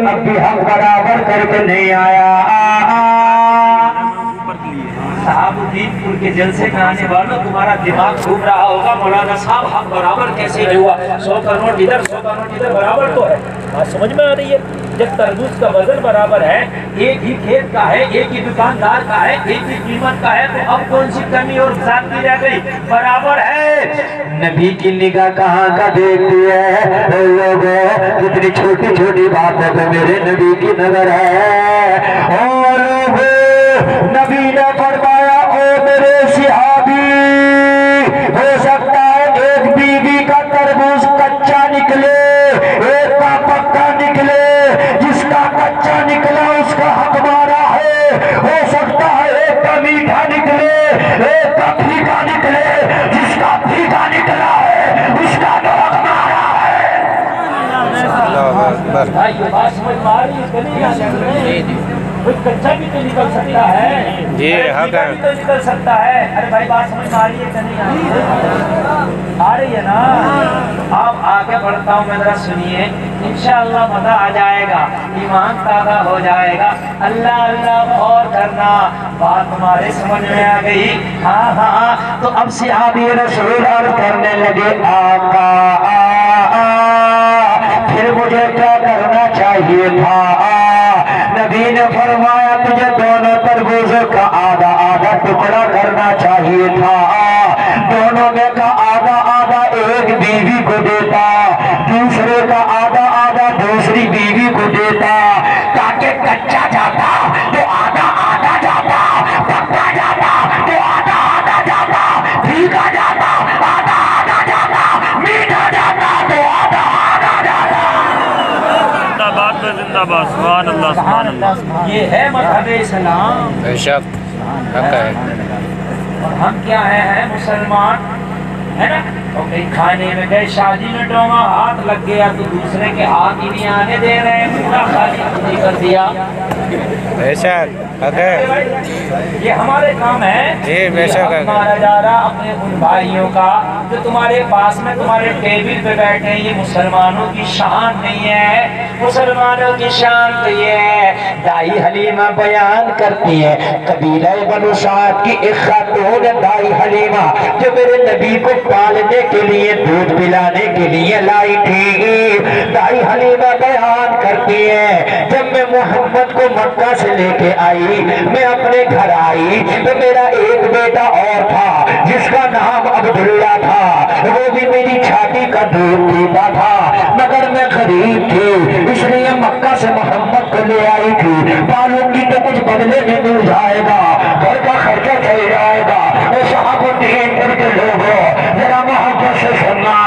لیکن اب بھی حق برابر کر کے نہیں آیا۔ صاحب الدین پور کے جلسے میں آنے والوں تمہارا دماغ گھوم رہا ہوگا مولانا صاحب حق برابر کیسے نہیں ہوا؟ 100 کروڑ ادھر 100 کروڑ ادھر برابر تو ہے۔ بات سمجھ میں آ رہی ہے؟ جب تربوز کا وزن برابر ہے، ایک ہی کھیت کا ہے، ایک ہی دکاندار کا ہے، ایک ہی قیمت کا ہے، تو اب کون سی کمی اور زیادتی رہ گئی؟ برابر ہے۔ نبی کی نگاہ کہاں کا دیکھتی ہے؟ اے لوگوں، کتنی چھوٹی چھوٹی بات ہے تو میرے نبی کی نظر ہے۔ اور نبی نے فرمایا او میرے صحابی، ہو سکتا ہے ایک بیوی کا تربوز کچا نکلے، ایک کا پکا نکلے، جس کا کچا نکلا اس کا حق مارا ہے۔ ہو سکتا ہے ایک کا میٹھا نکلے، ایک کا پھیکا نکلے، جس کا پھیکا نکلا ہے اس کا تو حق مارا ہے۔ بھائی یہ بات سمجھ میں آ رہی ہے؟ کوئی کچا بھی تو نکل سکتا ہے، جی حق ہے، تو نکل سکتا ہے۔ ارے بھائی بات سمجھ میں آ رہی ہے کہ نہیں آ رہی ہے نا؟ اب آگے بڑھتا ہوں میں، ذرا سنیے، انشاءاللہ مزہ آ جائے گا، ایمان تازہ ہو جائے گا۔ اللہ اللہ غور کرنا، بات تمہارے سمجھ میں آ گئی؟ ہاں ہاں۔ تو اب صحابی رسول عرض کرنے لگے آقا پھر مجھے کیا کرنا چاہیے تھا؟ نبی نے فرمایا تجھے دونوں تربوزوں کا آدھا آدھا ٹکڑا کرنا چاہیے تھا، دونوں میں کا آدھا آدھا ایک بیوی کو دیتا، دوسرے کا آدھا آدھا دوسری بیوی کو دیتا، تاکہ کچا جاتا تو آدھا آدھا جاتا، پکا جاتا تو آدھا آدھا جاتا، پھیکا جاتا آدھا آدھا جاتا، میٹھا جاتا تو آدھا آدھا جاتا۔ زندہ باد میں زندہ باد، سبحان اللہ سبحان اللہ۔ یہ ہے مذہب اسلام، بے شک حق ہے۔ اور ہم کیا ہیں مسلمان، ہے نا؟ تو کہیں کھانے میں گئے، شادی میں ڈوما ہاتھ لگ گیا تو دوسرے کے ہاتھ ہی نہیں آنے دے رہے ہیں، پورا خالی خودی کر دیا۔ بے شک حق ہے، یہ ہمارے کام ہے، جی بے شک حق مارا جا رہا اپنے ان بھائیوں کا جو تمہارے پاس میں تمہارے ٹیبل پہ بیٹھے ہیں۔ یہ مسلمانوں کی شان نہیں ہے، مسلمانوں کی شان تو یہ ہے۔ دائی حلیمہ بیان کرتی ہے، قبیلہ بنو سعد کی ایک خاتون دائی حلیمہ جو میرے نبی کو پالنے کے لیے دودھ پلانے کے لیے لائی تھی۔ دائی حلیمہ بیان کرتی ہے جب میں محمد کو مکہ سے لے کے آئی، میں اپنے گھر آئی تو میرا ایک بیٹا اور تھا جس کا نام عبداللہ تھا، وہ بھی میری چھاتی کا دودھ پیتا تھا، مگر میں غریب تھی اس لیے مکہ سے محمد کو لے آئی تھی، پالوں کی تو کچھ بدلے میں مل جائے گا، گھر کا خرچہ چل جائے گا۔ صحابہ الدین پور کے لوگوں ذرا محبت سے سننا،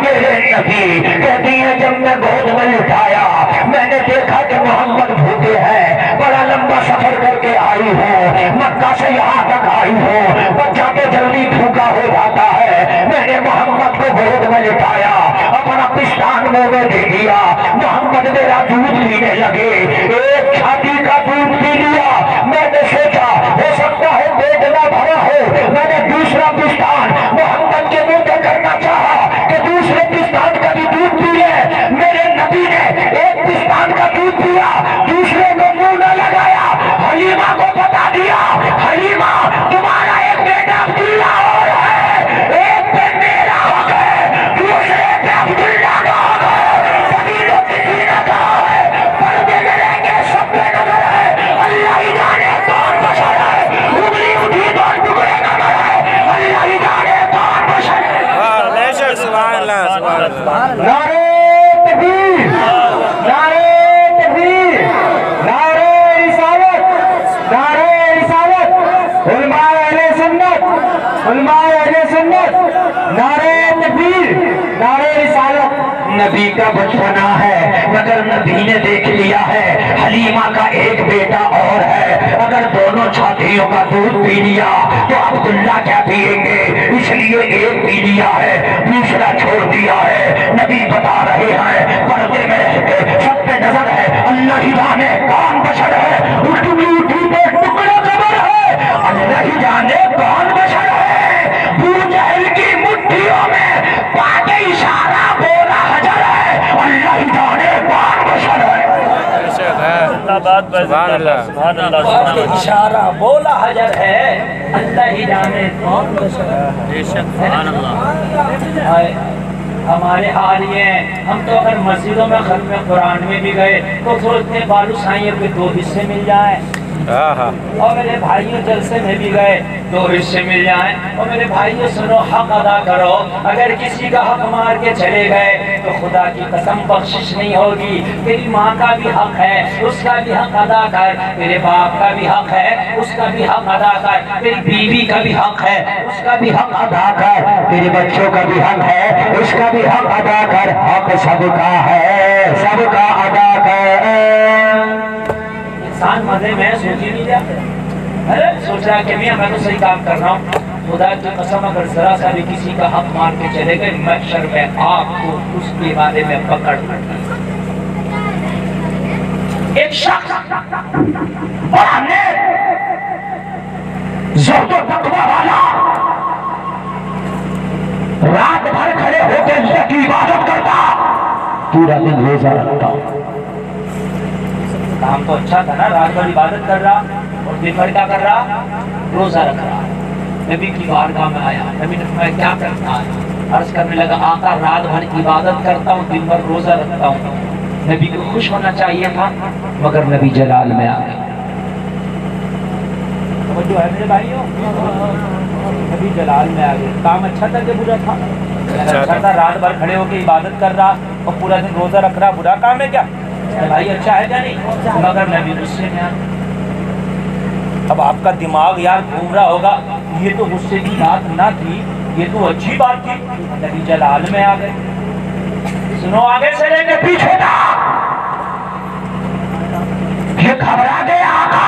میرے نبی کہتی ہے جب میں گود میں لٹایا میں نے دیکھا کہ محمد بھوکے ہیں، بڑا لمبا سفر کر کے آئی ہوں، مکہ سے یہاں تک آئی ہوں، بچہ تو جلدی بھوکا ہو جاتا ہے، میں نے محمد کو گود میں لٹایا، اپنا پستان منہ میں دے دیا، محمد میرا دودھ پینے لگے، ایک چھاتی کا دودھ پی لیا، میں نے سوچا ہو سکتا ہے پیٹ نہ بھرا ہو، میں نے دوسرا پستان محمد کے منہ پہ کرنا چاہا کہ دوسرے پستان کا بھی دودھ پیے، میرے نبی نے ایک پستان کا دودھ پیا، دوسرے کو منہ نہ لگایا، حلیمہ کو بتا دیا حلیمہ تمہارا ایک بیٹا عبداللہ اور ہے، ایک پہ میرا حق ہے، دوسرے پہ عبداللہ کا حق ہے، قبیلوں کی زینت ہے، پردے میں رہ کے سب پہ نظر ہے، اللہ ہی جانے کون بشر ہے، انگلی اٹھی تو ٹکڑے نظر ہے، اللہ ہی جانے کون بشر ہے۔ بے شک سبحان اللہ سبحان اللہ۔ نعرہ تکبیر، نعرہ تکبیر، نعرہ رسالت، نعرہ رسالت، علماء اہل سنت، علماء اہل سنت، نعرہ تکبیر، نعرہ رسالت۔ نبی کا بچپنا ہے مگر نبی نے دیکھ لیا ہے حلیمہ کا ایک بیٹا اور ہے، اگر دونوں چھاتیوں کا دودھ پی لیا تو عبداللہ کیا پیئیں گے، اس لیے ایک پی لیا ہے دوسرا چھوڑ دیا ہے۔ نبی بتا رہے ہیں پردے میں رہ کے سب پہ نظر ہے، اللہ ہی جانے کون بشر ہے، اٹھی اٹھی پہ ٹکڑا قبر ہے، اللہ ہی جانے کون بشر ہے، ابو جہل کی مٹھیوں میں پاک اشارہ بولا حجر ہے، اللہ ہی جانے کون بشر ہے۔ زندہ باد بھائی سبحان اللہ سبحان اللہ بات سبحان کے اللہ اشارہ بولا حجر ہے اللہ ہی جانے کون بشر بے شک سبحان اللہ ہے۔ ہمارے حال یہ ہیں ہم تو اگر مسجدوں میں ختم قرآن میں بھی گئے تو سوچتے ہیں بالو سائیوں کے 2 حصے مل جائیں، اور میرے بھائیوں جلسے میں بھی گئے 2 حصے مل جائیں۔ اور میرے بھائیوں سنو، حق ادا کرو، اگر کسی کا حق مار کے چلے گئے تو خدا کی قسم بخشش نہیں ہوگی۔ تیری ماں کا بھی حق ہے، اس کا بھی حق ادا کر، تیرے باپ کا بھی حق ہے، اس کا بھی حق ادا کر، تیری بیوی کا بھی حق ہے، اس کا بھی حق ادا کر، تیرے بچوں کا بھی حق ہے، اس کا بھی حق ادا کر۔ حق سب کا ہے، سب کا ادا کر۔ انسان مزے میں سوچ ہی نہیں جاتے، ارے سوچ رہا کہ میاں میں تو صحیح کام کر رہا ہوں، خدا کی قسم اگر ذرا سا بھی کسی کا حق مار کے چلے گئے محشر میں آپ کو اس کے بارے میں پکڑ پڑنا۔ ایک شخص بڑا نیک زہد و تقوی والا رات بھر کھڑے ہو کے اللہ کی عبادت کرتا، پورا دن روزہ رکھتا۔ کام تو اچھا تھا نا، رات بھر عبادت کر رہا اور دن بھر کیا کر رہا؟ روزہ رکھ رہا۔ نبی کی بارگاہ میں آیا، نبی نے فرمایا کیا کرتا ہے؟ عرض کرنے لگا آقا رات بھر عبادت کرتا ہوں، دن بھر روزہ رکھتا ہوں۔ نبی کو خوش ہونا چاہیے تھا مگر نبی جلال میں آ گئے۔ توجہ ہے میرے بھائیوں، نبی جلال میں آ گئے۔ کام اچھا تھا کہ برا تھا؟ اچھا تھا، رات بھر کھڑے ہو کے عبادت کر رہا اور پورا دن روزہ رکھ رہا، برا کام ہے کیا؟ بھائی اچھا ہے کیا نہیں؟ مگر نبی غصے میں آ گئے۔ اب آپ کا دماغ یار گھوم رہا ہوگا، یہ تو غصے کی بات نہ تھی، یہ تو اچھی بات تھی۔ نبی جلال میں آ گئے۔ سنو آگے سے لے کے پیچھے تک یہ گھبرا گیا آقا،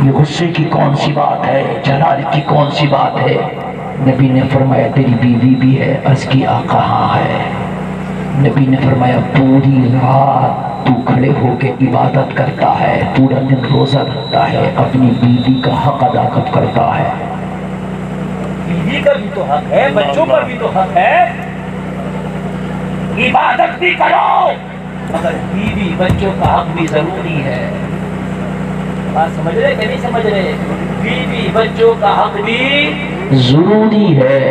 یہ غصے کی کون سی بات ہے، جلال کی کون سی بات ہے؟ نبی نے فرمایا تیری بیوی بھی ہے؟ عرض کی آقا ہاں ہے۔ نبی نے فرمایا پوری رات تو کھڑے ہو کے عبادت کرتا ہے، پورا دن روزہ رکھتا ہے، اپنی بیوی کا حق ادا کب کرتا ہے؟ بیوی کا بھی تو حق ہے، بچوں کا بھی تو حق ہے، عبادت بھی کرو مگر بیوی بچوں کا حق بھی ضروری ہے۔ بات سمجھ رہے کہ نہیں سمجھ رہے؟ بیوی بچوں کا حق بھی ضروری ہے۔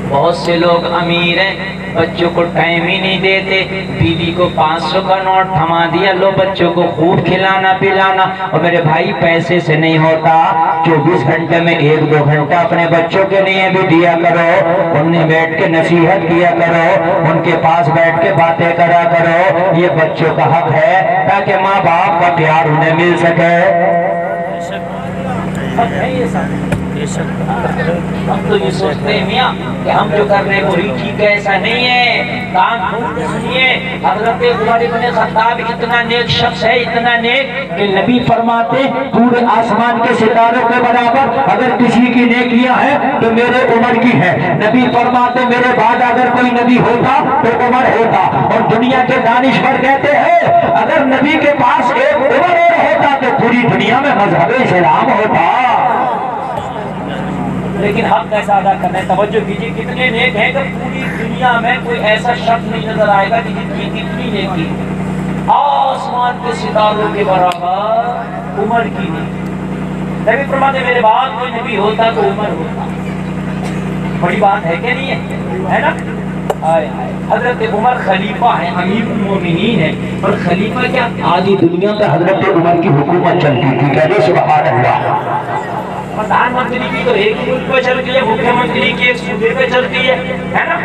بہت سے لوگ امیر ہیں، بچوں کو ٹائم ہی نہیں دیتے، بیوی کو 500 کا نوٹ تھما دیا، لو بچوں کو خوب کھلانا پلانا۔ اور میرے بھائی پیسے سے نہیں ہوتا، 24 گھنٹے میں 1-2 گھنٹہ اپنے بچوں کے لیے بھی دیا کرو، انہیں بیٹھ کے نصیحت کیا کرو، ان کے پاس بیٹھ کے باتیں کرا کرو، یہ بچوں کا حق ہے تاکہ ماں باپ کا پیار انہیں مل سکے۔ حق ہے یہ سب۔ ہم تو یہ سوچتے ہیں میاں کہ ہم جو کر رہے ہیں وہی ٹھیک ہے، ایسا نہیں ہے۔ کان کھول کے سنیے، حضرت عمر بن خطاب اتنا نیک شخص ہے، اتنا نیک کہ نبی فرماتے پورے آسمان کے ستاروں کے برابر اگر کسی کی نیکیاں ہیں تو میرے عمر کی ہے۔ نبی فرماتے میرے بعد اگر کوئی نبی ہوتا تو عمر ہوتا۔ اور دنیا کے دانشور کہتے ہیں اگر نبی کے پاس ایک عمر اور ہوتا تو پوری دنیا میں مذہب اسلام ہوتا۔ لیکن حق کیسا ادا کرنا ہے؟ توجہ کیجیے، کتنے نیک ہیں کہ پوری دنیا میں کوئی ایسا شخص نہیں نظر آئے گا جن کی کتنی نیکی، آسمان کے ستاروں کے برابر عمر کی نیکی۔ نبی فرماتے میرے بعد کوئی نبی ہوتا تو عمر ہوتا۔ بڑی بات ہے کہ نہیں ہے نا؟ حضرت عمر خلیفہ ہیں، امیر المومنین ہیں، اور خلیفہ کیا آدھی دنیا پہ حضرت عمر کی حکومت چلتی تھی۔ کہہ دو سبحان اللہ۔ پردھان منتری کی تو ایک ملک پہ چلتی ہے، مکھیہ منتری کی ایک صوبے پہ چلتی ہے نا؟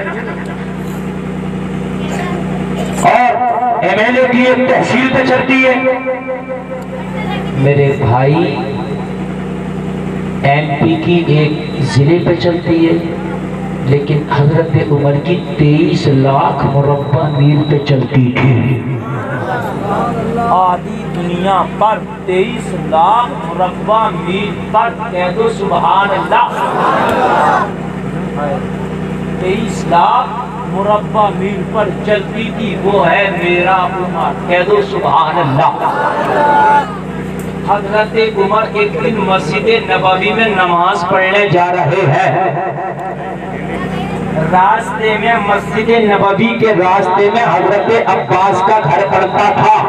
اور ایم ایل اے کی ایک تحصیل پہ چلتی ہے۔ میرے بھائی ایم پی کی ایک ضلع پہ چلتی ہے، لیکن حضرت عمر کی 23 لاکھ مربع میل پہ چلتی تھی۔ آدھی دنیا پر 23 لاکھ مربع میل پر، کہہ دو سبحان اللہ۔ 23 لاکھ مربع میل پر چلتی تھی، وہ ہے میرا عمر، کہہ دو سبحان اللہ۔ حضرت عمر ایک دن مسجد نبوی میں نماز پڑھنے جا رہے ہیں، راستے میں مسجد نبوی کے راستے میں حضرت عباس کا گھر پڑتا تھا۔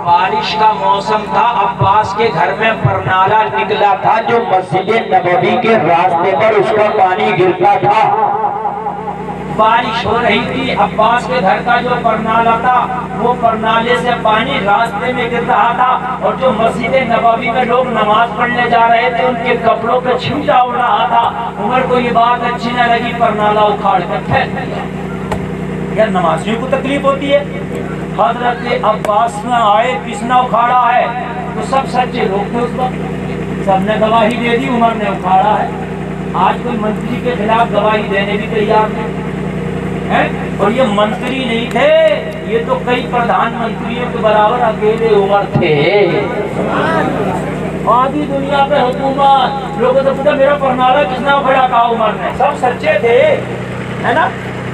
بارش کا موسم تھا، عباس کے گھر میں پرنالہ نکلا تھا جو مسجد نبوی کے راستے پر اس کا پانی گرتا تھا۔ بارش ہو رہی تھی، عباس کے گھر کا جو پرنالہ تھا وہ پرنالے سے پانی راستے میں گر رہا تھا، اور جو مسجد نبوی میں لوگ نماز پڑھنے جا رہے تھے ان کے کپڑوں پہ چھینٹا اڑ رہا تھا۔ عمر کو یہ بات اچھی نہ لگی، پرنالہ اکھاڑ کر پھینک دیا۔ یار نمازیوں کو تکلیف ہوتی ہے۔ حضرت عباس میں آئے، کس نے اکھاڑا ہے؟ تو سب سچے لوگ تھے اس وقت، سب نے گواہی دے دی عمر نے اکھاڑا ہے۔ آج کوئی منتری کے خلاف گواہی دینے بھی تیار نہیں، اور یہ منتری نہیں تھے، یہ تو کئی پردھان منتریوں کے برابر اکیلے عمر تھے۔ آدھی دنیا پہ حکومت، لوگوں سے پوچھا میرا پرنالہ کس نے اکھاڑا؟ کہا عمر نے۔ سب سچے تھے، ہے نا؟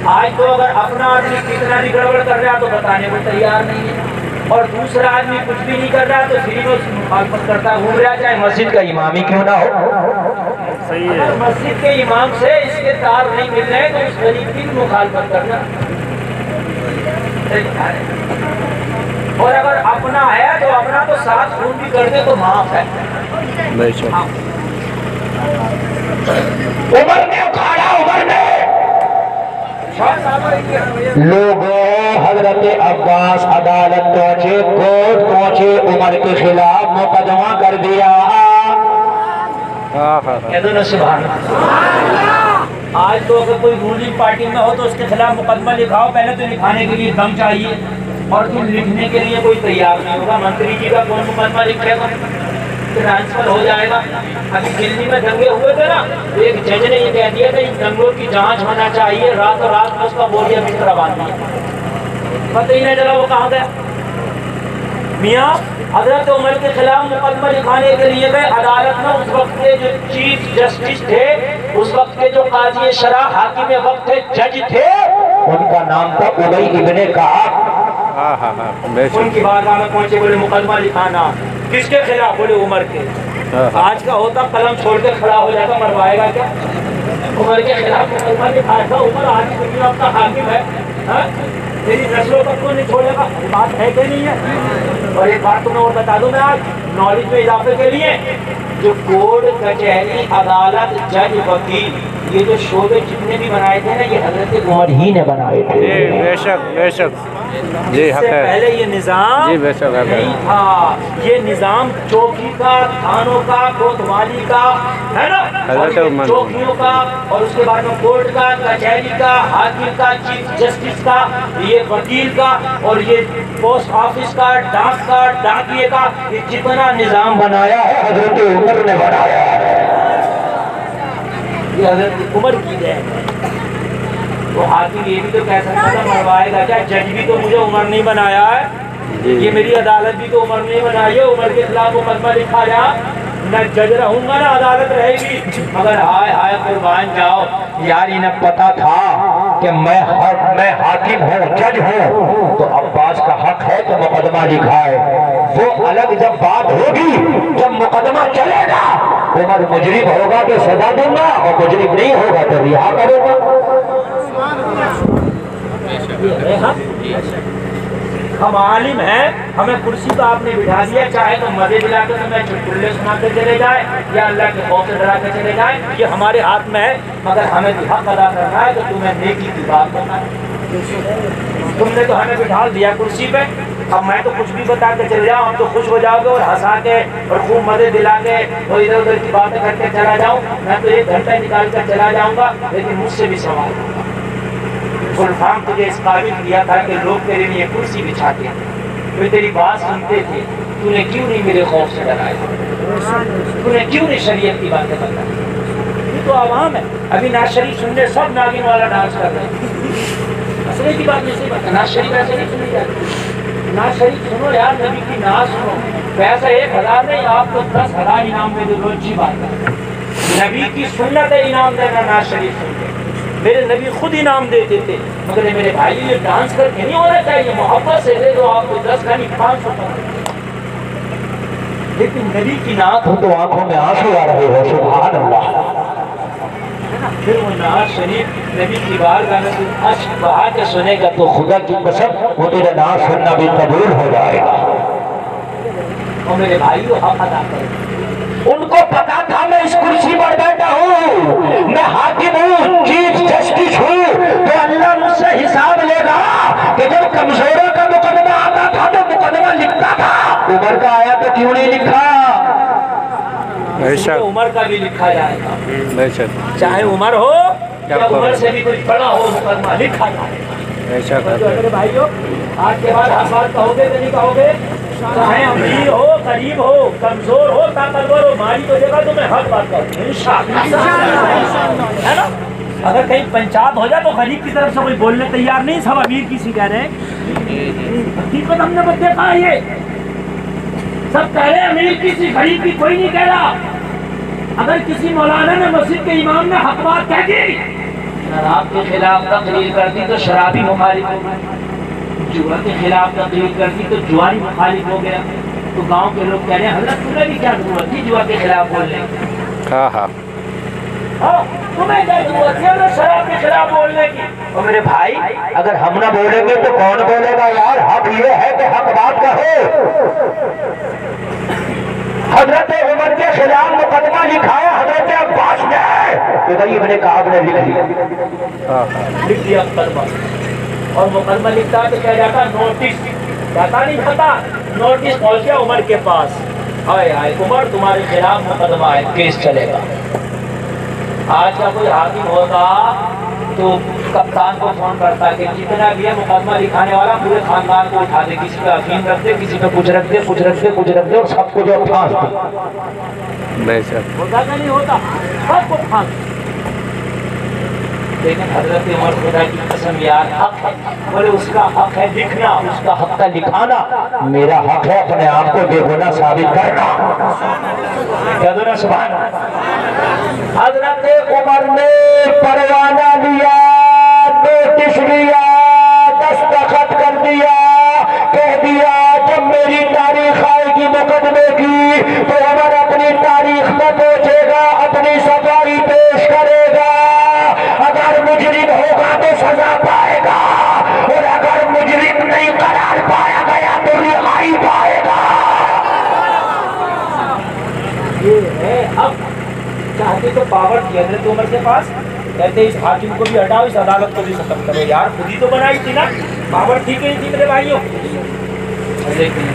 آج تو اگر اپنا آدمی کتنا بھی گڑبڑ کر رہا تو بتانے کو تیار نہیں ہے، اور دوسرا آدمی کچھ بھی نہیں کر رہا تو صرف اس مخالفت کرتا گھوم رہا، چاہے مسجد کا امام ہی کیوں نہ ہو۔ صحیح ہے، مسجد کے امام سے اس کے تار نہیں مل رہے تو اس غریب کی مخالفت کرنا، اور اگر اپنا ہے تو اپنا تو ساتھ خون بھی کر دے تو معاف ہے۔ عمر نے اکھاڑا، عمر نے لوگوں، حضرت عباس عدالت پہنچے، کورٹ پہنچے، عمر کے خلاف مقدمہ کر دیا۔ سبحان اللہ۔ آج تو اگر کوئی رولنگ پارٹی میں ہو تو اس کے خلاف مقدمہ لکھاؤ، پہلے تو لکھانے کے لیے دم چاہیے، اور تم لکھنے کے لیے کوئی تیار نہیں ہوگا۔ منتری جی کا کون مقدمہ لکھے گا؟ ٹرانسفر ہو جائے گا۔ ابھی دلی میں دنگے ہوئے تھے نا، ایک جج نے یہ کہہ دیا کہ ان دنگوں کی جانچ ہونا چاہیے، راتوں رات میں اس کا بوریا بستر باندھ دیا، پتہ ہی نہیں چلا وہ کہاں گیا۔ میاں حضرت عمر کے خلاف مقدمہ لکھانے کے لیے گئے عدالت میں، اس وقت کے جو چیف جسٹس تھے، اس وقت کے جو قاضی شرع حاکم وقت تھے، جج تھے، ان کا نام تھا ابی ابن کعب۔ ان کی بارگاہ میں پہنچے، بولے مقدمہ لکھانا، کس کے خلاف؟ بولے عمر کے۔ آج کا ہوتا قلم چھوڑ کے کھڑا ہو جاتا، مروائے گا کیا؟ عمر کے خلاف مقدمہ لکھایا تھا، عمر آج کی آپ کا حاکم ہے، میری نسلوں تک کو نہیں چھوڑے گا، بات ہے کہ نہیں ہے؟ اور ایک بات تمہیں اور بتا دوں میں آج نالج میں اضافے کے لیے، جو کورٹ، کچہری، عدالت، جج، وکیل، یہ جو شعبے جتنے بھی بنائے تھے نا، یہ حضرت عمر ہی نے بنائے تھے۔ بے شک بے شک، جی حق ہے۔ پہلے یہ نظام نہیں تھا، یہ نظام چوکی کا، تھانوں کا، کوتوالی کا، ہے نا، چوکیوں کا، اور اس کے بعد میں کورٹ کا، کچہری کا، حاکم کا، چیف جسٹس کا، یہ وکیل کا، اور یہ پوسٹ آفس کا، ڈاک کا، ڈاکیے کا، یہ جتنا نظام بنایا ہے حضرت عمر نے بنایا ہے، یہ حضرت عمر کی دین ہے۔ وہ حاکم یہ بھی تو کہہ سکتا تھا مروائے گا کیا؟ جج بھی تو مجھے عمر نہیں بنایا ہے، یہ میری عدالت بھی تو عمر نہیں بنائی ہے، عمر کے خلاف مقدمہ لکھا جا، نہ جج رہوں گا نہ عدالت رہے گی۔ مگر ہائے ہائے قربان جاؤ، یار انہیں پتا تھا کہ میں حاکم ہوں، جج ہوں، تو عباس کا حق ہے کہ مقدمہ لکھائے۔ وہ الگ جب بات ہوگی، جب مقدمہ چلے گا، عمر مجرم ہوگا تو سزا دوں گا، اور مجرم نہیں ہوگا تو رہا کروں گا۔ ہم عالم ہیں، ہمیں کرسی پہ آپ نے بٹھا دیا، چاہے تو مزے دلا کے ہمیں چٹکلے سناتے چلے جائے یا اللہ کے خوف سے ڈرا کے چلے جائے، یہ ہمارے ہاتھ میں ہے، مگر ہمیں بھی حق ادا کرنا ہے کہ تمہیں نیکی کی بات کرنا ہے۔ تم نے تو ہمیں بٹھا دیا کرسی پہ، اب میں تو کچھ بھی بتا کے چلے جاؤں، اب تو خوش ہو جاؤ گے اور ہنسا کے اور خوب مزے دلا کے اور ادھر ادھر کی باتیں کر کے چلا جاؤں، میں تو 1 گھنٹہ نکال کر چلا جاؤں گا، لیکن مجھ سے بھی سوال ہوگا۔ غلفام تجھے اس قابل کیا تھا کہ لوگ تیرے لیے کرسی بچھاتے تھے، وہ تیری بات سنتے تھے، تو نے کیوں نہیں میرے خوف سے ڈرایا؟ تو نے کیوں نہیں شریعت کی باتیں بتائی؟ یہ تو عوام ہے، ابھی ناز شریف سننے سب ناگن والا ڈانس کر رہے ہیں، اصلی کی بات نہیں، صحیح بات ہے، ناز شریف ایسے نہیں سنی جاتی، ناز شریف سنو یار، نبی کی ناز سنو، پیسہ 1000 نہیں، آپ کو 10,000 انعام دے دو، اچھی بات ہے، نبی کی سنت ہے انعام دینا، ناز شریف سن کے میرے نبی خود انعام دیتے تھے، مگر میرے بھائی یہ ڈانس کر کے نہیں ہونا چاہیے، محبت سے دے دو، آپ کو 10 کا نہیں 500 کا، لیکن نبی کی نعت ہو تو آنکھوں میں آنسو آ رہے ہو، سبحان اللہ۔ پھر وہ نعت شریف نبی کی بارگاہ میں اشک بہا کے سنے گا تو خدا کی قسم وہ تیرا نعت سننا بھی قبول ہو جائے گا۔ اور میرے بھائیو حق ادا کرو۔ ان کو پتا تھا میں اس کرسی پر بیٹھا ہوں، میں حاکم ہوں، چیف جسٹس ہوں، تو اللہ مجھ سے حساب لے گا کہ جب کمزوروں کا مقدمہ آتا تھا تو مقدمہ لکھتا تھا، عمر کا آیا تو کیوں نہیں لکھا؟ عمر کا بھی لکھا جائے گا، چاہے عمر ہو یا عمر سے بھی کچھ بڑا ہو، مقدمہ لکھا جائے گا۔ میرے بھائیو آج کے بعد ہر بات کہو گے کہ نہیں کہو گے؟ چاہے امیر ہو، غریب ہو، کمزور ہو، طاقتور ہو، ماری تو جگہ تو میں حق بات کروں انشاءاللہ، ہے نا؟ اگر کہیں پنچایت ہو جائے تو غریب کی طرف سے کوئی بولنے تیار نہیں، سب امیر کسی کہہ رہے ہیں، حقیقت ہم نے بس دیکھا ہے، یہ سب کہہ رہے ہیں امیر کسی، غریب کی کوئی نہیں کہہ رہا۔ اگر کسی مولانا نے مسجد کے امام نے حق بات کہہ دی، شراب کے خلاف تقریر کر دی تو شرابی مخالف ہو گیا، جوا کے خلاف تقریر کر دی تو جواری مخالف ہو گیا، تو گاؤں کے لوگ کہہ رہے ہیں حضرت تمہیں بھی کیا ضرورت تھی جوا کے خلاف بولنے کی؟ تمہیں کیا ضرورت تھی اگر شراب کے خلاف بولنے کی؟ اور میرے بھائی اگر ہم نہ بولیں گے تو کون بولے گا یار؟ حق یہ ہے کہ حق بات کہو۔ حضرت عمر کے خلاف مقدمہ لکھایا حضرت عباس نے، ابن ابن کعب نے لکھ دیا مقدمہ، اور مقدمہ لکھتا تو کیا جاتا نوٹس، جاتا نہیں کھاتا، نوٹس پہنچ گیا عمر کے پاس، آئے آئے عمر تمہارے خلاف مقدمہ ہے، کیس چلے گا۔ آج کا کوئی حاکم ہوتا تو کپتان کو فون کرتا کہ جتنا بھی ہے مقدمہ لکھانے والا پورے خاندان کو اٹھا دے، کسی پہ افیم رکھ دے، کسی پہ کچھ رکھ دے، کچھ رکھ دے، کچھ رکھ دے، اور سب کو جو پھانس دے۔ ہوتا کہ نہیں ہوتا؟ سب کو پھانس۔ لیکن حضرت عمر خدا کی قسم یار حق ہے، بولے اس کا حق ہے لکھنا، اس کا حق ہے لکھانا، میرا حق ہے اپنے آپ کو بے گناہ ثابت کرنا۔ کہہ دو نا سبحان اللہ۔ حضرت عمر نے پروانہ لیا، نوٹس لیا، دستخط کر دیا، کہہ دیا جب میری تاریخ آئے گی مقدمے کی تو عمر اپنی تاریخ میں پہنچے گا، اپنی صفائی پیش کرے گا، اگر مجرم ہوگا تو سزا پائے گا، اور اگر مجرم نہیں قرار پایا گیا تو رہائی پائے گا۔ یہ ہے اب چاہتے تو پاور تھی حضرت عمر کے پاس، کہتے اس حاکم کو بھی ہٹاؤ، اس عدالت کو بھی ختم کرو، یار خود ہی تو بنائی تھی نا، پاور تھی کہ نہیں تھی میرے بھائیوں؟ لیکن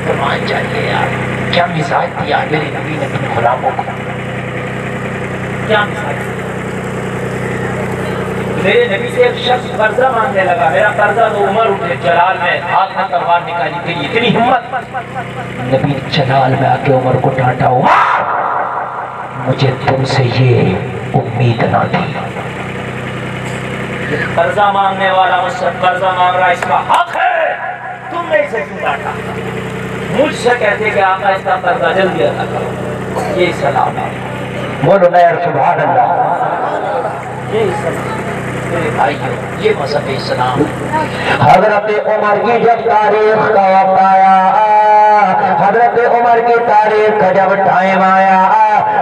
فرمان چاہیے یار، کیا مثال دیا میرے نبی نے اپنے غلاموں کو، کیا مثال دیا؟ میرے نبی سے ایک شخص قرضہ مانگنے لگا، میرا قرضہ تو عمر اٹھے، جلال میں ہاتھ میں تلوار نکالی گئی، اتنی ہمت، نبی جلال میں آ کے عمر کو ڈانٹا، عمر مجھے تم سے یہ امید نہ تھی، قرضہ مانگنے والا مجھ سے قرضہ مانگ رہا، اس کا حق ہے، تم نے اسے کیوں ڈانٹا؟ مجھ سے کہتے کہ آقا اس کا قرضہ جلدی ادا کرو، یہ سلام ہے، بولو نا یار سبحان اللہ، یہ سلام میرے بھائیو، یہ مذہب اسلام۔ حضرت عمر کی جب تاریخ کا وقت آیا، حضرت عمر کی تاریخ کا جب ٹائم آیا،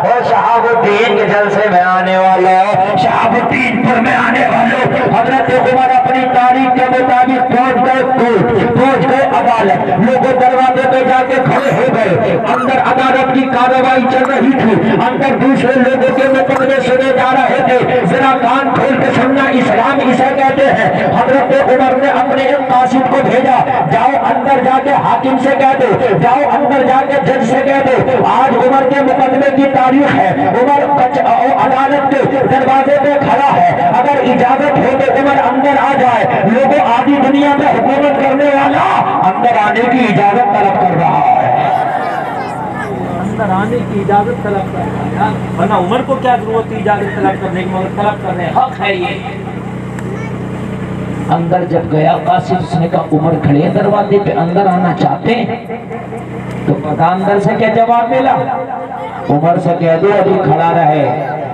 اور شہاب الدین کے جلسے میں آنے والا، شہاب الدین پر میں آنے والوں، حضرت عمر اپنی تاریخ کے مطابق پہنچ گئے عدالت، لوگوں دروازے پہ جا کے کھڑے ہو گئے، اندر عدالت کی کارروائی چل رہی تھی، اندر دوسرے لوگوں کے مقدمے سنے جا رہے تھے، ذرا کان کھول کے سننا، اسلام اسے کہتے ہیں۔ حضرت عمر نے اپنے ایک قاصد کو بھیجا، جاؤ اندر جا کے حاکم سے کہہ دو، جاؤ اندر جا کے جج سے کہہ دو آج عمر کے مقدمے کی تاریخ ہے، عمر عدالت کے دروازے پہ کھڑا ہے، اگر اجازت ہو تو عمر اندر آ جائے۔ لوگوں آدھی دنیا پہ حکومت کرنے والا اندر آنے کی اجازت طلب کر رہا ہے، اندر آنے کی اجازت طلب کر رہا ہے، ورنہ عمر کو کیا ضرورت تھی اجازت طلب کرنے کی، مگر طلب کرنے حق ہے یہ۔ اندر جب گیا قاصد، اس نے کہا عمر کھڑے دروازے پہ، اندر آنا چاہتے ہیں؟ تو پتا اندر سے کیا جواب ملا؟ عمر سے کہہ دو ابھی کھڑا رہے،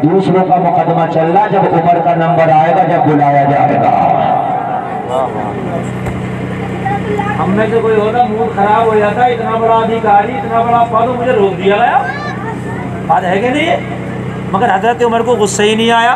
دوسروں کا مقدمہ چل رہا، جب عمر کا نمبر آئے گا جب بلایا جائے گا۔ ہم میں سے کوئی ہوتا موڈ خراب ہو جاتا، اتنا بڑا ادھیکاری، اتنا بڑا پد، مجھے روک دیا گیا، بات ہے کہ نہیں؟ مگر حضرت عمر کو غصہ ہی نہیں آیا،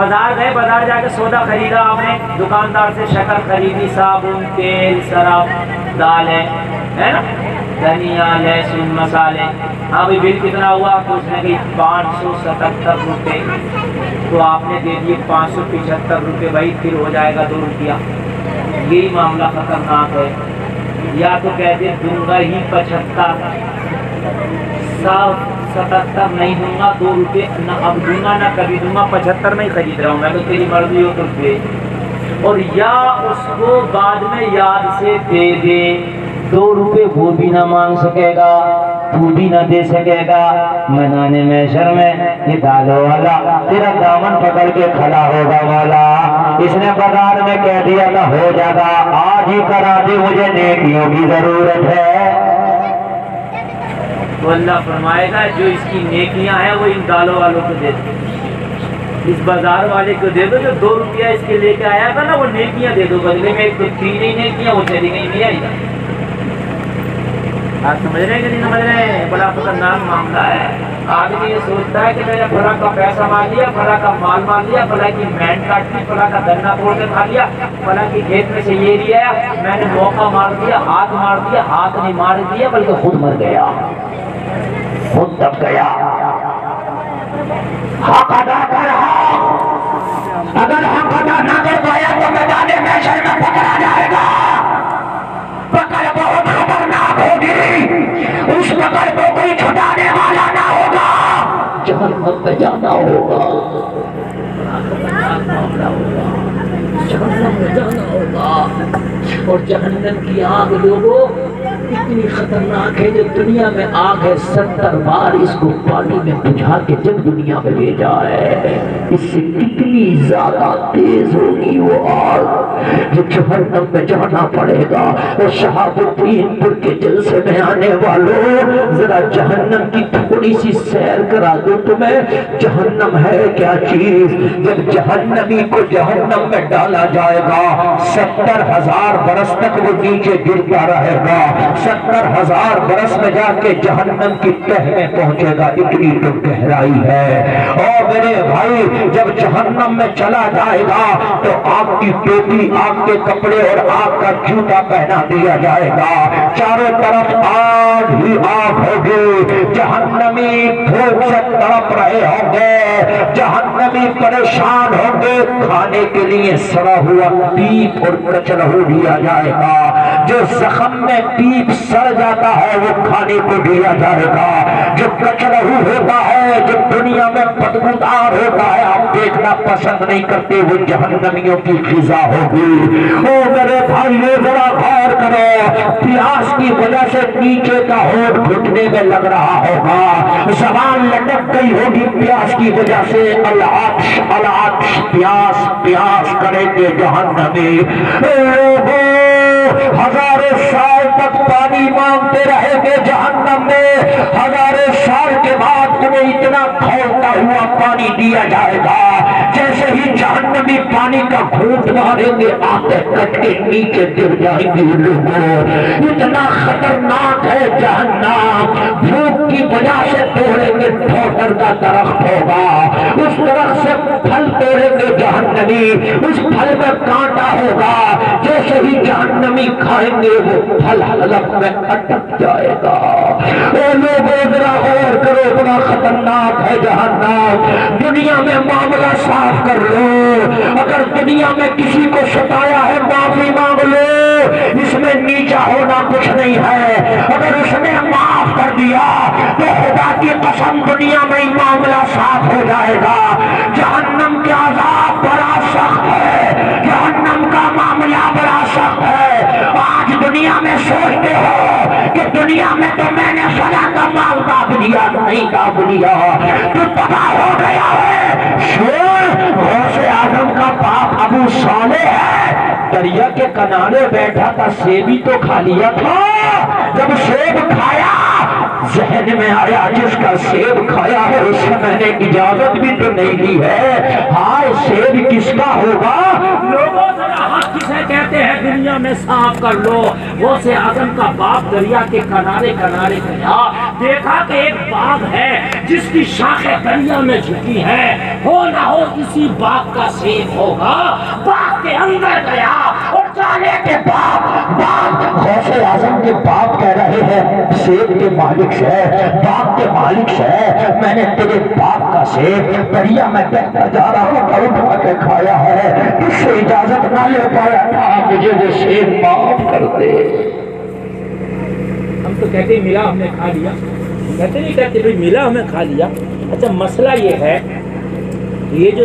بازار گئے, بازار جا کے سودا خریدا آپ نے, دکاندار سے شکر خریدی, صابن, تیل, سرف, دالیں, ہے نا, دھنیا, لہسن, مسالے. ہاں بھائی بل کتنا ہوا؟ تو اس نے کہی 577 روپے. تو آپ نے دے دیے 575 روپے. بھائی پھر ہو جائے گا 2 روپیہ. یہی معاملہ خطرناک ہے. یا تو کہتے دوں گا ہی 75, 77 نہیں دوں گا, 2 روپے نہ اب دوں گا نہ کبھی دوں گا, 75 میں ہی خرید رہا ہوں میں, تو تیری مرضی ہو تو دے. اور یا اس کو بعد میں یاد سے دے دے, 2 روپے وہ بھی نہ مانگ سکے گا, تو بھی نہ دے سکے گا. میدان محشر میں یہ دالوں والا تیرا دامن پکڑ کے کھڑا ہوگا, مولا اس نے بازار میں کہہ دیا تھا ہو جاتا, آج ہی کرا دے, مجھے نیکیوں کی ضرورت ہے. تو اللہ فرمائے گا جو اس کی نیکیاں ہیں وہ ان دالوں والوں کو دے دو, اس بازار والے کو دے دو جو 2 روپیہ اس کے لے کے آیا تھا نا, وہ نیکیاں دے دو بدلے میں. ایک تو 3 ہی نیکیاں وہ چلی گئی, نہیں آئی گا. آپ سمجھ رہے ہیں کہ نہیں سمجھ رہے ہیں؟ بڑا خطرناک معاملہ ہے. آدمی یہ سوچتا ہے کہ میں نے فلاں کا پیسہ مار لیا, فلاں کا مال مار لیا, فلاں کی مین کاٹ لی, فلاں کا گنا توڑ کے کھا لیا, فلاں کی کھیت میں سے یہ لیا, میں نے موقع مار دیا, ہاتھ مار دیا. ہاتھ نہیں مار دیا بلکہ خود مر گیا, خود دب گیا. حق ادا کر, اگر حق ادا نہ کر پایا تو میدان محشر میں پکڑا جائے گا. پکڑ بہت خطرناک ہوگی, اس پکڑ کو کوئی چھٹانے والا نہ ہوگا, جہنم میں جانا ہوگا. جہنم میں جانا ہوگا. اور جہنم کی آگ لوگوں اتنی خطرناک ہے, جو دنیا میں آگ ہے 70 بار اس کو پانی میں بجھا کے جب دنیا میں بھیجا ہے, اس سے کتنی زیادہ تیز ہوگی وہ آگ جو جہنم میں جانا پڑے گا. اور شہاب الدین پور کے جلسے میں آنے والوں, ذرا جہنم کی تھوڑی سی سیر کرا دو تمہیں. جہنم ہے کیا چیز؟ جب جہنمی کو جہنم میں ڈالا جائے گا 70,000 برس تک وہ نیچے گرتا رہے گا, 70,000 برس میں جا کے جہنم کی تہ میں پہنچے گا, اتنی تو گہرائی ہے. اور میرے بھائی جب جہنم میں چلا جائے گا تو آگ کی ٹوپی, آگ کے کپڑے اور آگ کا جوتا پہنا دیا جائے گا. چاروں طرف آگ ہی آگ ہوگی, جہنمی بھوک سے تڑپ رہے ہوں گے, جہنمی پریشان ہوں گے. کھانے کے لیے سڑا ہوا پیپ اور کچلہو دیا جائے گا. جو زخم میں پیپ سڑ جاتا ہے وہ کھانے کو دیا جائے گا. جو کچلہو ہوتا ہے, جو دنیا میں بدبودار ہوتا ہے, آپ دیکھنا پسند نہیں کرتے, وہ جہنمیوں کی غذا ہوگی. او میرے بھائیو ذرا غور کرو, پیاس کی وجہ سے نیچے کا ہونٹ گھٹنے میں لگ رہا ہوگا, زبان لٹک گئی ہوگی پیاس کی وجہ سے. العطش العطش, پیاس پیاس کریں گے جہنمی. ہزاروں سال تک پانی مانگتے رہیں گے جہنم میں, ہزاروں سال کے بعد تمہیں اتنا کھولتا ہوا پانی دیا جائے گا جیسے ہی جہنمی پانی کا گھونٹ ماریں گے آتے کٹ کے نیچے گر جائیں گے. لوگوں اتنا خطرناک ہے جہنم, بھوک کی وجہ سے توڑیں گے ٹھوٹر کا درخت ہوگا, اس درخت سے پھل توڑیں گے جہنمی, اس پھل میں کانٹا ہوگا, جیسے ہی جہنمی کھائیں گے وہ پھل حلق میں اٹک جائے گا. اے لوگوں ذرا غور کرو, بڑا خطرناک ہے جہنم. دنیا میں معاملہ صاف کر لو, اگر دنیا میں کسی کو ستایا ہے معافی مانگ لو, اس میں نیچا ہونا کچھ نہیں ہے. اگر اس نے معاف کر دیا تو خدا کی قسم دنیا میں ہی معاملہ صاف ہو جائے گا. جہنم کا عذاب بڑا سخت ہے, جہنم کا معاملہ بڑا سخت ہے. آج دنیا میں سوچتے ہو کہ دنیا میں تو میں نے فلاں کا مال داغ دیا, نہیں داغ دیا, تو تباہ ہو گیا ہے. غوث اعظم کا باپ ابو صالح ہے, دریا کے کنارے بیٹھا تھا, سیبی تو کھا لیا تھا. جب سیب کھایا ذہن میں آیا جس کا سیب کھایا ہے اس سے میں نے اجازت بھی تو نہیں لی ہے, ہائے سیب کس کا ہوگا. لوگوں ذرا حق کسے کہتے ہیں دنیا دنیا میں صاف کر لو۔ غوث اعظم کا باپ دریا کے کنارے کنارے گیا، دیکھا کہ ایک باغ ہے جس کی شاخیں دریا میں جھکی ہیں، ہو نہ ہو اسی باغ کا سیب ہوگا۔ باغ کے اندر گیا اور جانے کے باپ غوث اعظم کے باپ کہہ رہے ہیں سیب کے مالک سے، باغ کے مالک سے، میں نے تیرے باپ کا سیب دریا میں بہتا جا رہا ہوں اور اٹھا کے کھایا ہے، اس سے اجازت نہ لے پایا تھا، مجھے وہ سیب معاف کر دے۔ ہم تو کہتے ہیں ملا ہم نے کھا لیا، کہتے نہیں کہتے بھئی ملا ہمیں کھا لیا۔ اچھا مسئلہ یہ ہے یہ جو